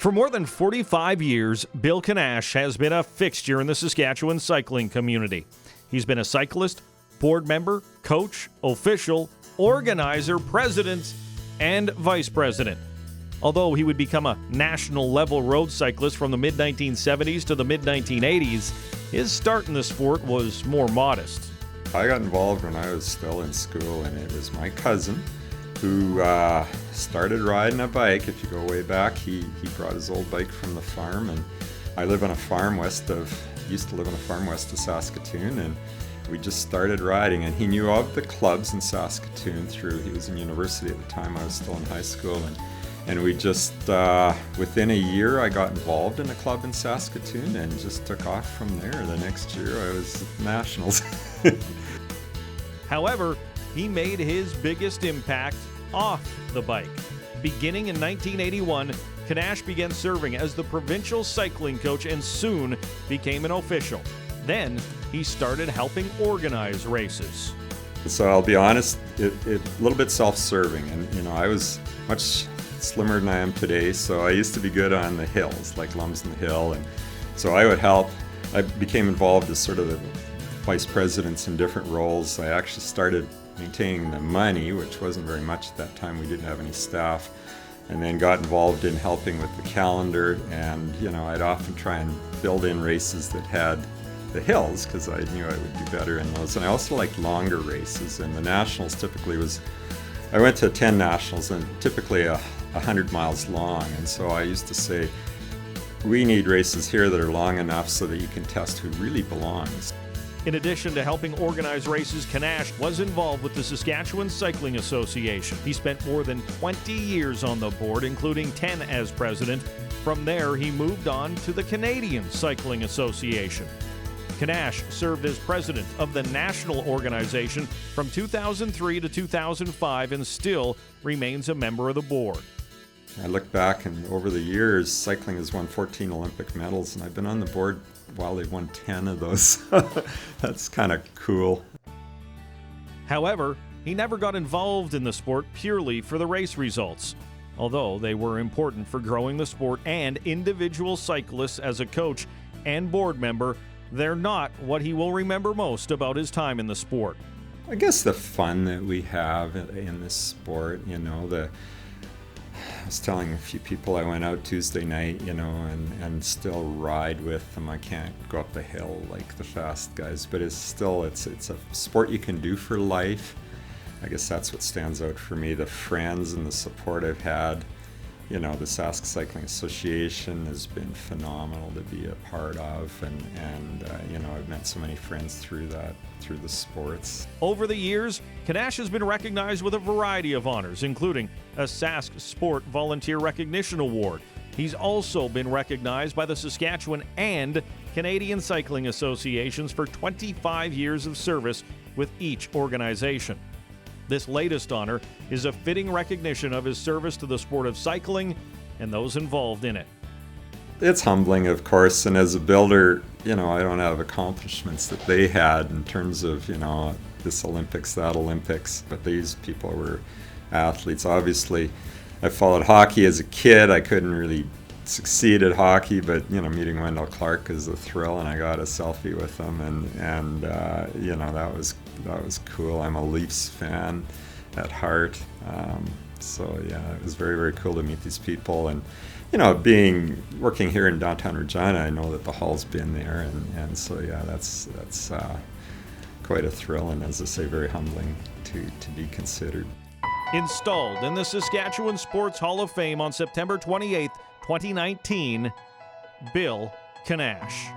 For more than 45 years, Bill Kinash has been a fixture in the Saskatchewan cycling community. He's been a cyclist, board member, coach, official, organizer, president, and vice president. Although he would become a national-level road cyclist from the mid-1970s to the mid-1980s, his start in the sport was more modest. I got involved when I was still in school, and it was my cousin who started riding a bike. If you go way back, he brought his old bike from the farm, and I used to live on a farm west of Saskatoon, and we just started riding, and he knew of the clubs in Saskatoon he was in university at the time. I was still in high school, and we just, within a year, I got involved in a club in Saskatoon and just took off from there. The next year, I was at Nationals. However, he made his biggest impact off the bike. Beginning in 1981, Kinash began serving as the provincial cycling coach and soon became an official. Then, he started helping organize races. So I'll be honest, a little bit self-serving, and I was much slimmer than I am today, so I used to be good on the hills, like Lumsden Hill, and so I would help. I became involved as sort of the vice presidents in different roles. I actually started maintaining the money, which wasn't very much at that time. We didn't have any staff, and then got involved in helping with the calendar, and I'd often try and build in races that had the hills because I knew I would do better in those. And I also liked longer races, and the Nationals typically I went to 10 Nationals, and typically 100 miles long, and so I used to say, we need races here that are long enough so that you can test who really belongs. In addition to helping organize races, Kinash was involved with the Saskatchewan Cycling Association. He spent more than 20 years on the board, including 10 as president. From there, he moved on to the Canadian Cycling Association. Kinash served as president of the national organization from 2003 to 2005 and still remains a member of the board. I look back, and over the years, cycling has won 14 Olympic medals, and I've been on the board while they've won 10 of those. That's kind of cool. However, he never got involved in the sport purely for the race results. Although they were important for growing the sport and individual cyclists as a coach and board member, they're not what he will remember most about his time in the sport. I guess the fun that we have in this sport, I was telling a few people I went out Tuesday night, and still ride with them. I can't go up the hill like the fast guys, but it's a sport you can do for life. I guess that's what stands out for me. The friends and the support I've had. The Sask Cycling Association has been phenomenal to be a part of, and I've met so many friends through the sports. Over the years, Kinash has been recognized with a variety of honors, including a Sask Sport Volunteer Recognition Award. He's also been recognized by the Saskatchewan and Canadian Cycling Associations for 25 years of service with each organization. This latest honor is a fitting recognition of his service to the sport of cycling and those involved in it. It's humbling, of course, and as a builder, I don't have accomplishments that they had in terms of, this Olympics, that Olympics, but these people were athletes. Obviously, I followed hockey as a kid. I couldn't really succeed at hockey, but, meeting Wendell Clark is a thrill, and I got a selfie with him, and that was cool. I'm a Leafs fan at heart. It was very, very cool to meet these people, and working here in downtown Regina, I know that the hall's been there, and so that's quite a thrill, and as I say, very humbling to be considered. Installed in the Saskatchewan Sports Hall of Fame on September 28, 2019, Bill Kinash.